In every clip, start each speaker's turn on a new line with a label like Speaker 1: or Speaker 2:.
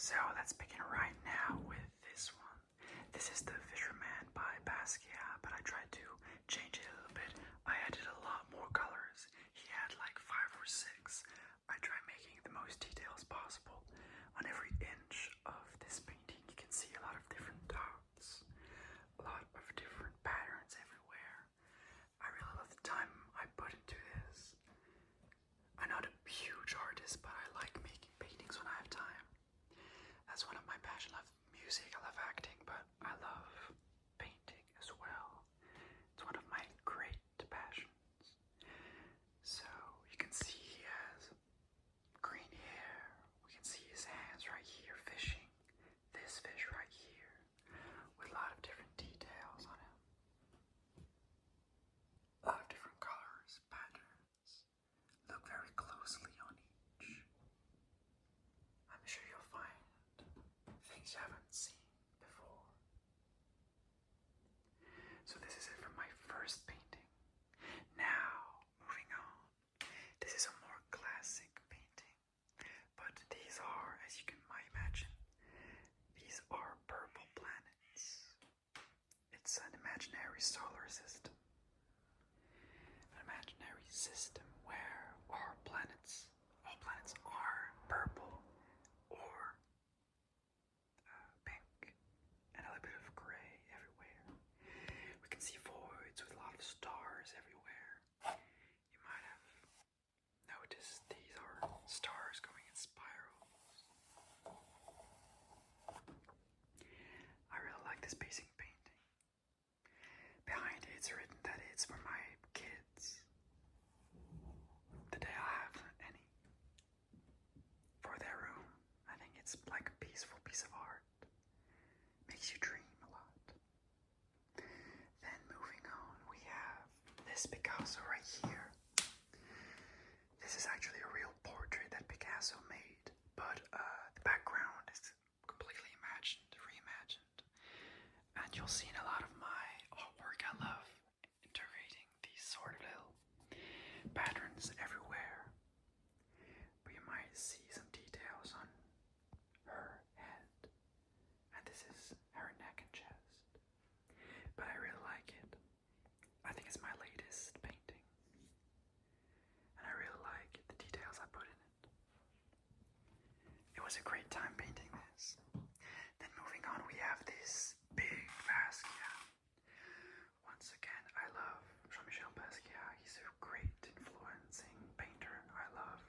Speaker 1: So let's begin right now with this one. This is The Fisherman by Basquiat, but I tried to change it a little bit. I added a lot more colors. He had like 5 or 6. I tried making the most details possible. On every inch of this painting you can see a lot of different dots, a lot of different patterns everywhere. I really love the time I put into this. I'm not a huge artist, but I like making paintings when I have time. That's one of my passions. I love music, I love acting, but I love painting as well. It's one of my great passions. So you can see he has green hair. We can see his hands right here fishing. This fish right here with a lot of different details on him. A lot of different colors, patterns. Look very closely on each. I'm sure you'll find things you haven't seen before. So this is it for my first painting. Now, moving on. This is a more classic painting, but these are, as you can imagine, these are purple planets. It's an imaginary solar system. An imaginary system where all planets are purple or pink and a little bit of gray everywhere. We can see voids with a lot of stars everywhere. You might have noticed these are stars going in spirals. I really like this basic painting. Behind it, it's written that it's for my kids. The day I have any. For their room. I think it's like a peaceful piece of art. Makes you dream a lot. Then moving on, we have this Picasso right here. This is actually a real portrait that Picasso made, but the background is completely reimagined. And you'll see in a lot of my artwork, I love integrating these sort of little patterns everywhere. But you might see some details on her head, and this is her neck and chest. But I really like it. I think it's my latest painting, and I really like the details I put in it. It was a great time painting this. Then moving on, we have this big Basquiat. Once again, I love Jean-Michel Basquiat. He's a great influencing painter I love.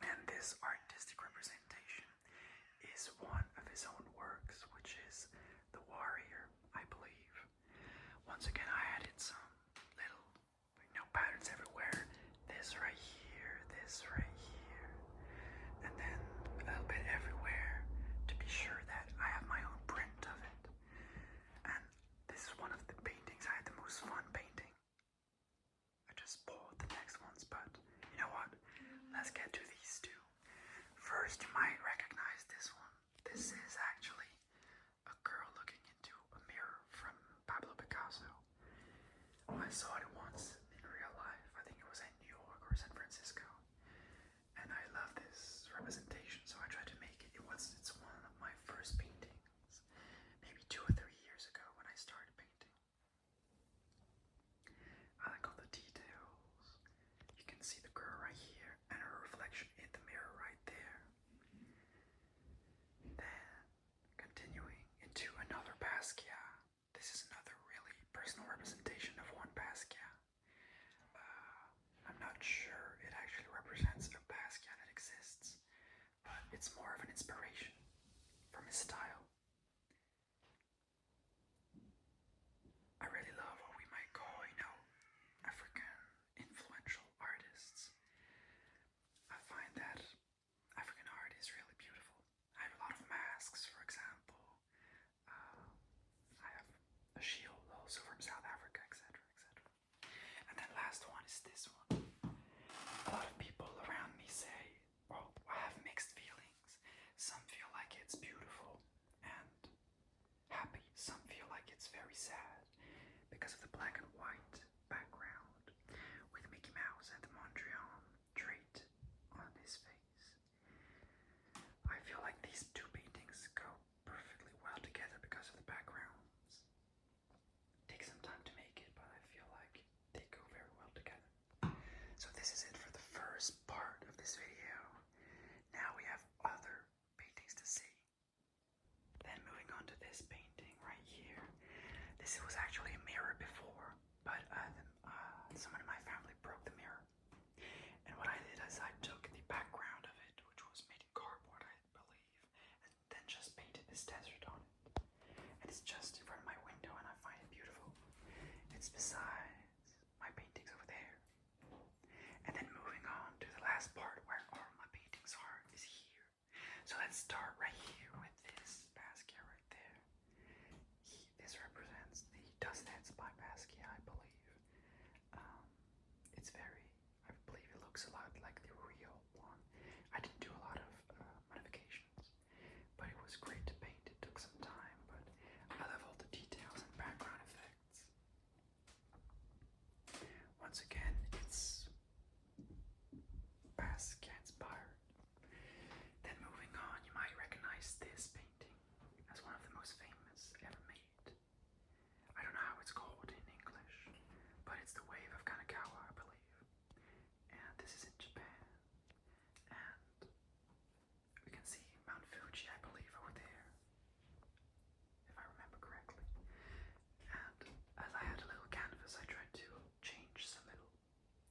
Speaker 1: And this artistic representation is one of his own works, which is The Warrior, I believe. Once again, I added some little, patterns everywhere. This right here, and then a little bit everywhere to be sure that I have my own print of it. And this is one of the paintings I had the most fun painting. I just bought the next ones, but you know what? Let's get to these two. First, you might recognize this one. This is actually a girl looking into a mirror from Pablo Picasso. I saw it once in real life. I think it was in New York or San Francisco. And I love this representation, so I tried to make it. It's one of my first paintings, maybe 2 or 3 years ago when I started painting. I like all the details. You can see the girl right here and her reflection in the mirror right there. Then, continuing into another Basquiat. This is another really personal representation of one Basquiat. I'm not sure it actually represents a Basquiat that exists, but it's more of an inspiration from his style. I really love what we might call, African influential artists. I find that African art is really beautiful. I have a lot of masks, for example. I have a shield also from South Africa, etc., etc. And then last one is this one. A lot of people around me say, well, I have mixed feelings. Some feel like it's beautiful, this video. Now we have other paintings to see. Then moving on to this painting right here. This was actually a mirror before, but someone in my family broke the mirror. And what I did is I took the background of it, which was made in cardboard, I believe, and then just painted this desert on it. And it's just in front of my window, and I find it beautiful. It's besides my paintings over there. And then moving on to the last part where all my paintings are is here. So let's start right here with this basket right there. This represents the Dust Heads by Basquiat, I believe. I believe it looks a lot like the real one. I didn't do a lot of modifications, but it was great to paint. It took some time, but I love all the details and background effects. Once again, it's Basquiat inspired. Then moving on, you might recognize this painting as one of the most famous ever made. I don't know how it's called in English, but it's the Wave of Kanagawa, I believe. And this is in Japan. And we can see Mount Fuji, I believe, over there, if I remember correctly. And as I had a little canvas, I tried to change some little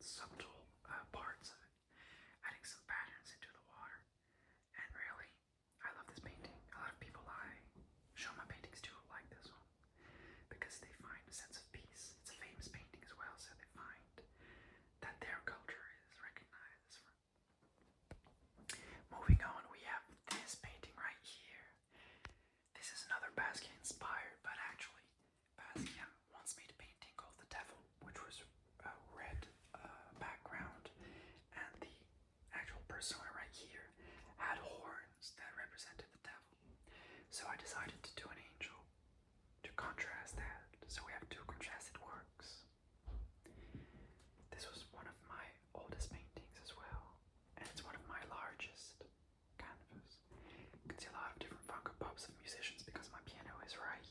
Speaker 1: subtle parts of it, adding some patterns into the water. And really, I love this painting. A lot of people I show my paintings to like this one because they find a sense of peace. It's a famous painting as well, so they find that their culture is recognized. Moving on, we have this painting right here. This is another Basquiat inspired, but actually Basquiat once made a painting called The Devil, which was a red background, and the actual persona right here had horns that represented the devil. So I decided to do an angel to contrast that. So we have two contrasted works. This was one of my oldest paintings as well, and it's one of my largest canvas. You can see a lot of different Funko Pops of musicians because my piano is right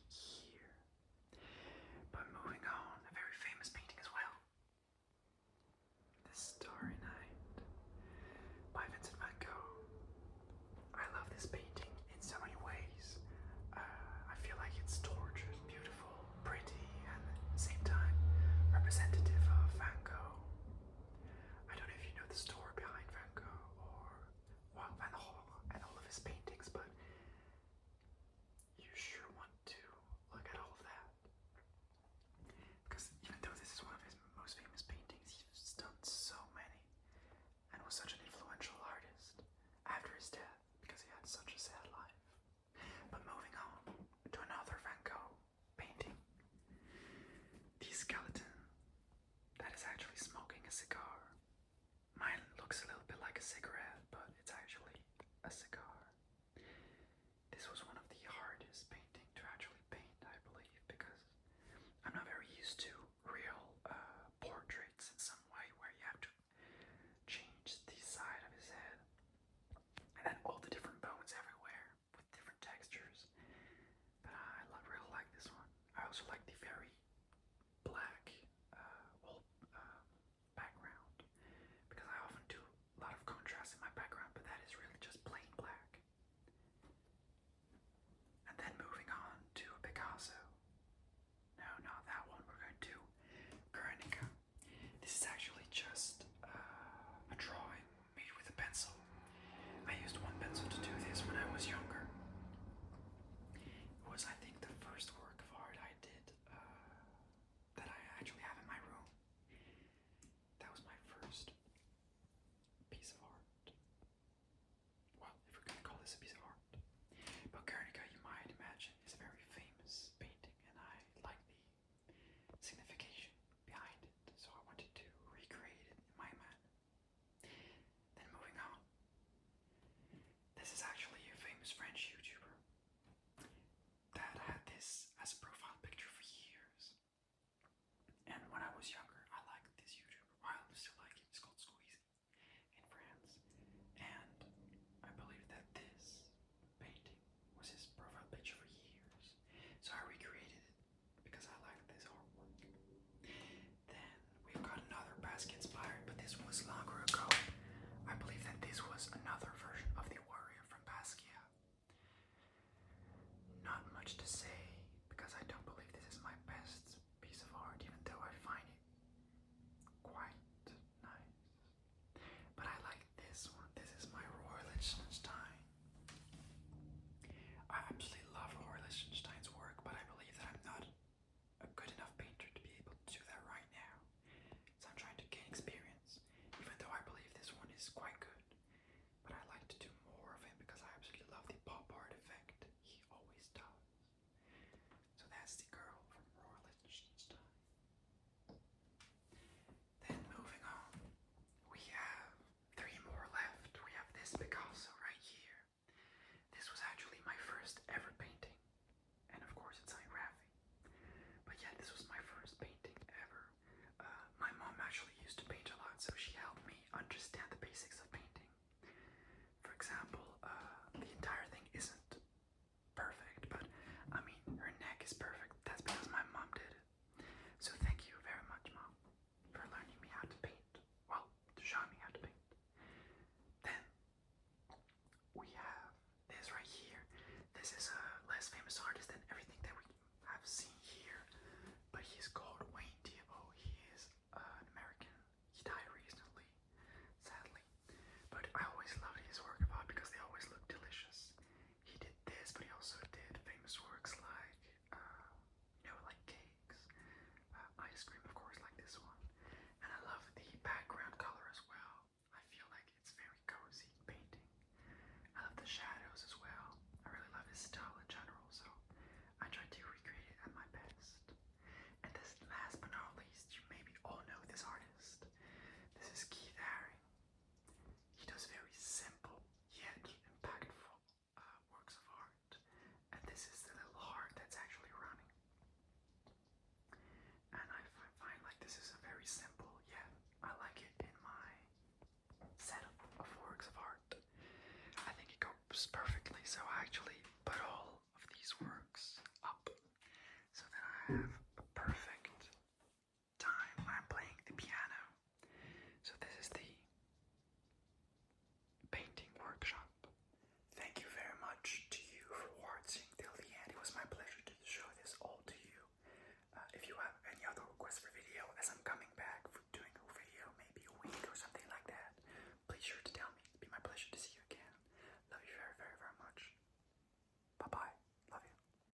Speaker 1: much to say because I don't believe this is my best piece of art, even though I find it quite nice. But I like this one. This is my Roy Lichtenstein. I absolutely love Roy Lichtenstein's work, but I believe that I'm not a good enough painter to be able to do that right now. So I'm trying to gain experience, even though I believe this one is quite good. But I like to do more of him because I absolutely love the pop art effect he always does. So that's the girl from Roy Lichtenstein. Then moving on, we have 3 more left. We have this Picasso right here. This was actually my first ever painting, and of course it's signed Raphi. But yeah, this was my first painting ever. My mom actually used to paint a lot, so she helped me understand the basics of painting. For example, the entire thing isn't perfect, but I mean, her neck is perfect. That's because my mom did it. So thank you very much, Mom, for learning me how to paint. Well, to show me how to paint. Then we have this right here. This is a less famous artist than everything that we have seen here, but he's called Wayne Thiebaud. He is an American. He died recently, sadly. But I always loved his work of art because they always look delicious. He did this, but he also did famous works like, like cakes, ice cream, of course, like this one. And I love the background color as well. I feel like it's very cozy painting. I love the shadows as well. I really love his style in general, so I try to recreate it at my best. And this last but not least, you maybe all know this artist. This is Keith Haring. He does very simple yet impactful works of art. And this is the little heart that's actually running. And I find like this is a very simple yet I like it in my setup of works of art. I think it goes perfectly, so I actually put all of these works up so that I have